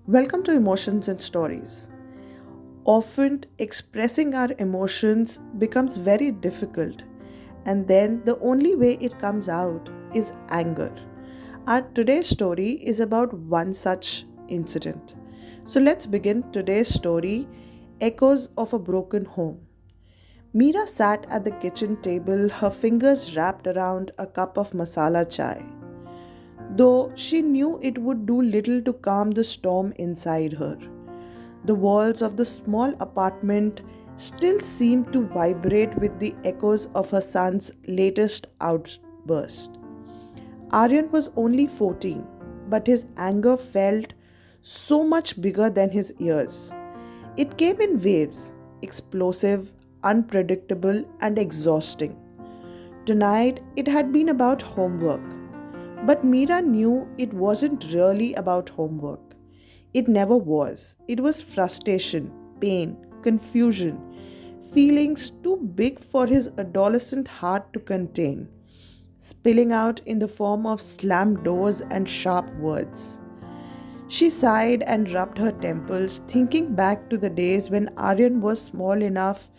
Welcome to Emotions and Stories. Often expressing our emotions becomes very difficult, and then the only way it comes out is anger. Our today's story is about one such incident. So let's begin today's story Echoes of a Broken Home. Meera sat at the kitchen table, her fingers wrapped around a cup of masala chai. Though she knew it would do little to calm the storm inside her. The walls of the small apartment still seemed to vibrate with the echoes of her son's latest outburst. Aryan was only 14, but his anger felt so much bigger than his ears. It came in waves, explosive, unpredictable, and exhausting. Tonight, it had been about homework. But Meera knew it wasn't really about homework. It never was. It was frustration, pain, confusion, feelings too big for his adolescent heart to contain, spilling out in the form of slammed doors and sharp words. She sighed and rubbed her temples, thinking back to the days when Aryan was small enough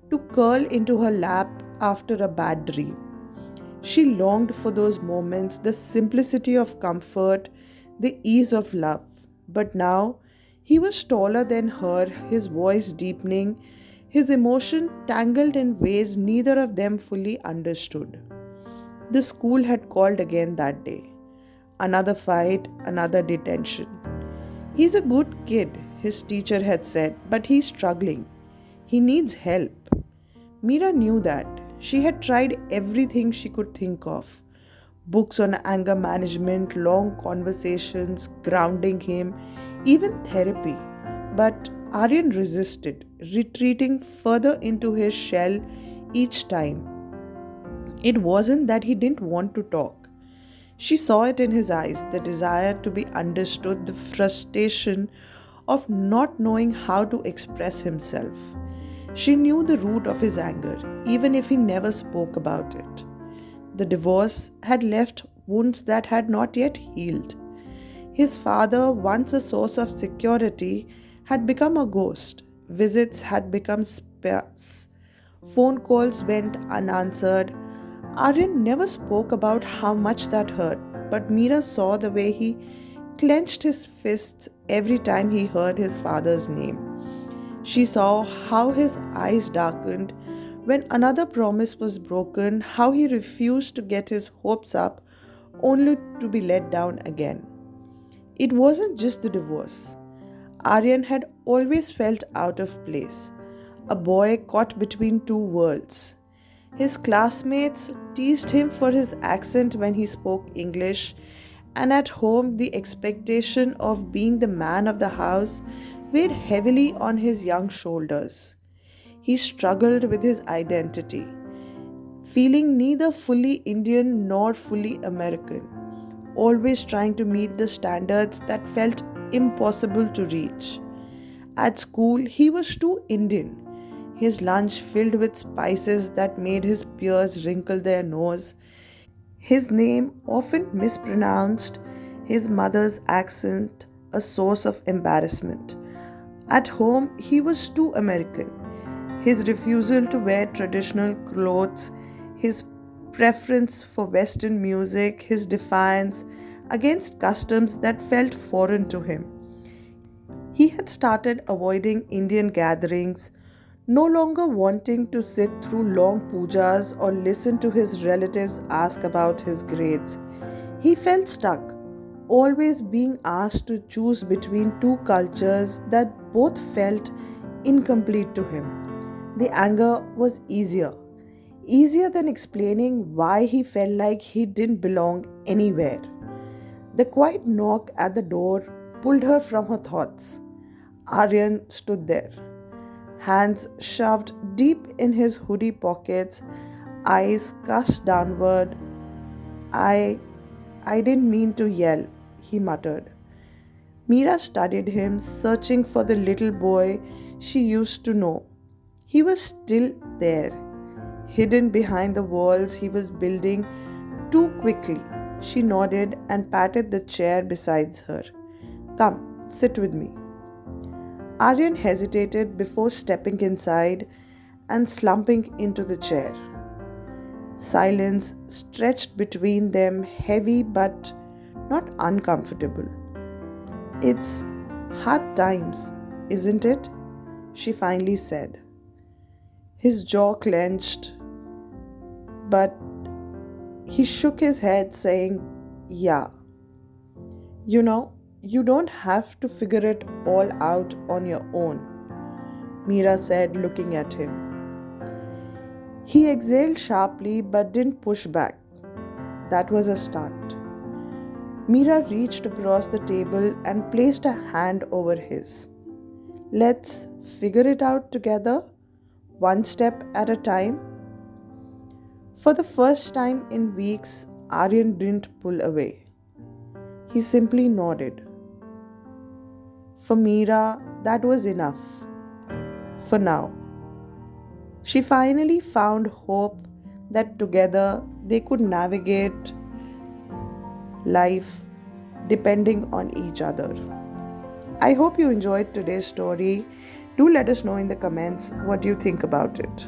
to curl into her lap after a bad dream. She longed for those moments, the simplicity of comfort, the ease of love. But now he was taller than her, his voice deepening, his emotion tangled in ways neither of them fully understood. The school had called again that day. Another fight, another detention. He's a good kid, his teacher had said, but he's struggling. He needs help. Meera knew that. She had tried everything she could think of: books on anger management, long conversations, grounding him, even therapy. But Aryan resisted, retreating further into his shell each time. It wasn't that he didn't want to talk. She saw it in his eyes, the desire to be understood, the frustration of not knowing how to express himself. She knew the root of his anger, even if he never spoke about it. The divorce had left wounds that had not yet healed. His father, once a source of security, had become a ghost. Visits had become sparse. Phone calls went unanswered. Aryan never spoke about how much that hurt, but Meera saw the way he clenched his fists every time he heard his father's name. She saw how his eyes darkened when another promise was broken, how he refused to get his hopes up only to be let down again. It wasn't just the divorce. Aryan had always felt out of place, a boy caught between two worlds. His classmates teased him for his accent when he spoke English, and at home the expectation of being the man of the house weighed heavily on his young shoulders. He struggled with his identity, feeling neither fully Indian nor fully American, always trying to meet the standards that felt impossible to reach. At school, he was too Indian, his lunch filled with spices that made his peers wrinkle their nose, his name often mispronounced, his mother's accent a source of embarrassment. At home, he was too American. His refusal to wear traditional clothes, his preference for Western music, his defiance against customs that felt foreign to him. He had started avoiding Indian gatherings, no longer wanting to sit through long pujas or listen to his relatives ask about his grades. He felt stuck, always being asked to choose between two cultures that both felt incomplete to him. The anger was easier than explaining why he felt like he didn't belong anywhere. The quiet knock at the door pulled her from her thoughts. Aryan stood there, hands shoved deep in his hoodie pockets, eyes cast downward. I I didn't mean to yell, he muttered. Meera studied him, searching for the little boy she used to know. He was still there, hidden behind the walls he was building too quickly. She nodded and patted the chair beside her. Come, Sit with me. Aryan hesitated before stepping inside and slumping into the chair. Silence stretched between them, heavy but not uncomfortable. It's hard times, isn't it? She finally said. His jaw clenched, but he shook his head, saying, Yeah. You don't have to figure it all out on your own, Mira said, looking at him. He exhaled sharply but didn't push back. That was a start. Mira reached across the table and placed a hand over his. Let's figure it out together, one step at a time. For the first time in weeks, Aryan didn't pull away. He simply nodded. For Mira, that was enough. For now. She finally found hope that together they could navigate life depending on each other. I hope you enjoyed today's story. Do let us know in the comments what you think about it.